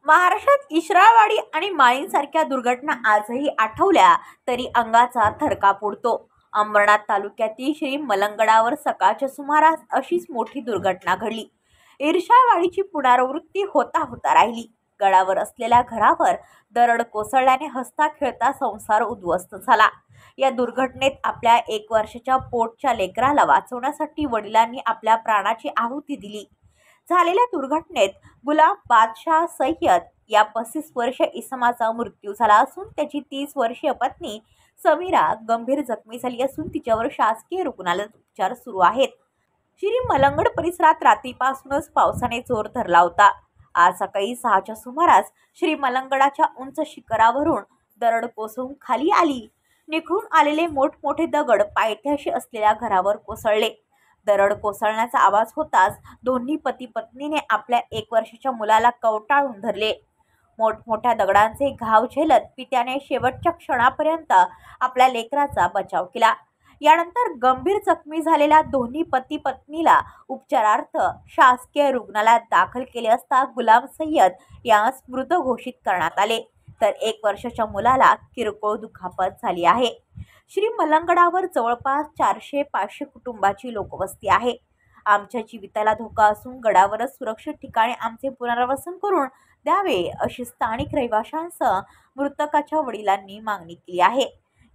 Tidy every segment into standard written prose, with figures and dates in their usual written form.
महाराष्ट्रात इशराळवाडी आणि माळींसारख्या दुर्घटना आजही आठवल्या तरी अंगाचा थरकाप उडतो। अंबरनाथ तालुक्यातील श्री मलंगडावर सकाळच्या सुमारास अशीच मोठी दुर्घटना घडली। इशराळवाडीची पुनरावृत्ती होता होता राहिली। गडावर असलेल्या घरावर दरड कोसळल्याने हसता खेळता संसार उद्ध्वस्त झाला। या दुर्घटनेत आपल्या 1 वर्षाच्या पोटच्या लेकराला वाचवण्यासाठी वडिलांनी आपल्या प्राणाची आहुती दिली। झालेल्या दुर्घटनेत गुलाम बादशाह सय्यद या 35 वर्षीय इसमाचा मृत्यू झाला असून त्याची 30 वर्षीय पत्नी समीरा गंभीर जखमी झाली असून तिच्यावर शासकीय रुग्णालयात उपचार सुरू आहेत। श्री मलंगड परिसरात रात्रीपासूनच पावसाने जोर धरला होता। आज सकाळी 6च्या सुमारास श्री मलंगडाच्या उंच शिखरावरून दरड कोसळून खाली आली। निखळून आलेले मोठमोठे दगड पायथ्याशी असलेल्या घरावर कोसळले। दरड कोसळण्याचा आवाज होताच दोन्ही पती पत्नीने आपल्या 1 वर्षाच्या मुलाला कवटाळून धरले। मोठमोठ्या दगडांचे घाव झेलत पित्याने शेवटच्या क्षणापर्यंत आपल्या लेकराचा बचाव केला। यानंतर गंभीर जखमी झालेल्या दोन्ही पती पत्नीला उपचारार्थ शासकीय रुग्णालयात दाखल केले असता गुलाम सय्यद यास मृत घोषित करण्यात आले, तर 1 वर्षाच्या मुलाला किरकोळ दुखापत झाली आहे। श्री मलंगडावर जवळपास 400-500 कुटुंबाची लोकवस्ती आहे। आमच्या जीविताला धोका असून गडावरच सुरक्षित ठिकाणी आमचे पुनर्वसन करून द्यावे अशी स्थानिक रहिवाशांसह मृतकाच्या वडिलांनी मागणी केली आहे।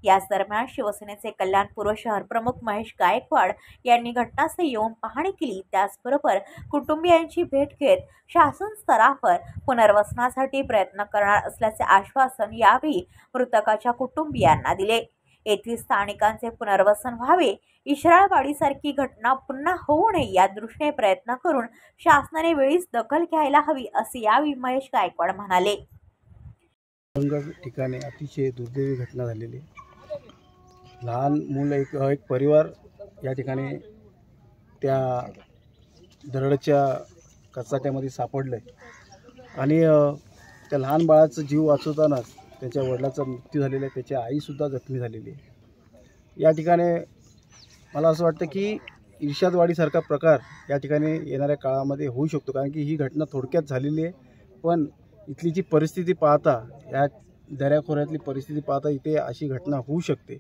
याच दरम्यान शिवसेनेचे कल्याणपूर्व शहर प्रमुख महेश गायकवाड यांनी घटनास्थळी येऊन पाहणी केली। त्याचबरोबर कुटुंबियांची भेट घेत शासन स्तरावर पुनर्वसनासाठी प्रयत्न करणार असल्याचे आश्वासन यावेळी मृतकाच्या कुटुंबियांना दिले। येथील स्थानिकांचे पुनर्वसन व्हावे, इशराळवाडीसारखी घटना पुन्हा होऊ नये या दृष्टीने प्रयत्न करून शासनाने वेळीच दखल घ्यायला हवी असे यावेळी महेश गायकवाड म्हणाले। ठिकाणी अतिशय दुर्दैवी घटना झालेली। लहान मूल एक परिवार या ठिकाणी त्या दरडच्या कचाट्यामध्ये सापडले आणि त्या लहान बाळाचा जीव वाचवतानाच त्याच्या वडिलाचा मृत्यू झालेला आहे, त्याची आईसुद्धा जखमी झालेली आहे। या ठिकाणी मला असं वाटतं की इर्शादवाडीसारखा प्रकार या ठिकाणी येणाऱ्या काळामध्ये होऊ शकतो, कारण की ही घटना थोडक्यात झालेली आहे, पण इथली जी परिस्थिती पाहता, या दऱ्याखोऱ्यातली परिस्थिती पाहता इथे अशी घटना होऊ शकते।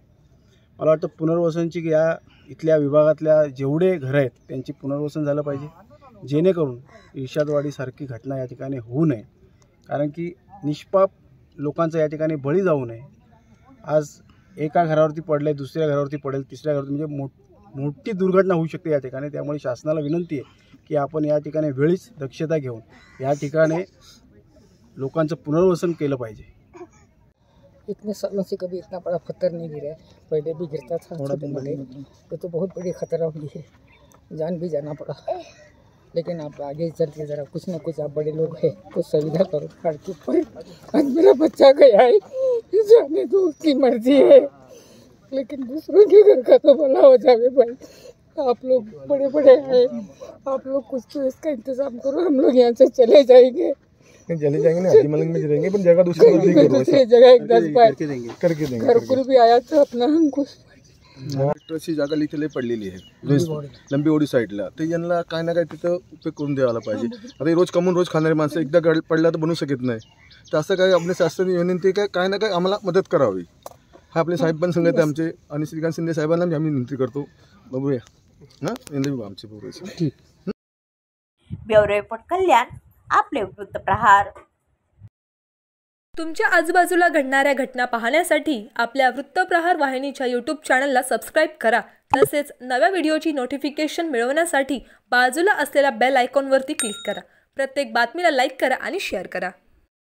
मला वाटतं पुनर्वसनची या इथल्या विभागातल्या जेवढे घरं आहेत त्यांची पुनर्वसन झालं पाहिजे, जेणेकरून इर्शादवाडीसारखी घटना या ठिकाणी होऊ नये, कारण की निष्पाप लोकांचा या ठिकाणी बळी जाऊ नये। आज एका घरावरती पडले, दुसऱ्या घरावरती पडेल, तिसऱ्या घरावरती म्हणजे मोठी दुर्घटना होऊ शकते या ठिकाणी। त्यामुळे शासनाला विनंती आहे की आपण या ठिकाणी वेळीच दक्षता घेऊन या ठिकाणी लोकांचं पुनर्वसन केलं पाहिजे। इतने सालों से कभी इतना बड़ा पत्थर नहीं गिरा है। पहले भी गिरता था छोटे मोटे, तो बहुत बड़ी खतरा हुई है, जान भी जाना पड़ा। लेकिन आप आगे चल के ज़रा कुछ ना कुछ, आप बड़े लोग हैं, कुछ सुविधा करो। पहाड़ के ऊपर आज मेरा बच्चा गया है, जाने दो, उसकी मर्जी है, लेकिन दूसरों के घर का तो भला हो जाए भाई। आप लोग बड़े बड़े हैं, आप लोग कुछ तो इसका इंतज़ाम करो। हम लोग यहाँ से चले जाएंगे ना, हाजी मलंग में रहेंगे, पर जगह दूसरी जगह एक 10 बार करके देंगे। घरकुल भी आया था अपना हमको। ट्रस्टची जागा लिहिलेली पडलेली आहे लंबी ओढी साईडला, तर यांना काय ना काय तिथं उपयोग करून द्यायला पाहिजे। आता हे रोज कमवून रोज खाणारे माणसं एकदा पडला तर बनवू शकत नाही, तर असं काय आपल्या शासनाने विनंती काय ना काय आम्हाला मदत करावी। हा आपले साहेब पण सांगत आहे आमचे, आणि श्रीकांत शिंदे साहेबांना आम्ही विनंती करतो, बघूया ना यांनी आमचे पूर्वज। ब्युरो रिपोर्ट कल्याण, आपले वृत्तप्रहार। तुमच्या आजूबाजूला घडणाऱ्या घटना पाहण्यासाठी आपल्या वृत्तप्रहार वाहिनीच्या यूट्यूब चॅनलला सबस्क्राईब करा। तसेच नव्या व्हिडिओची नोटिफिकेशन मिळवण्यासाठी बाजूला असलेल्या बेल आयकॉनवरती क्लिक करा। प्रत्येक बातमीला लाईक करा आणि शेअर करा।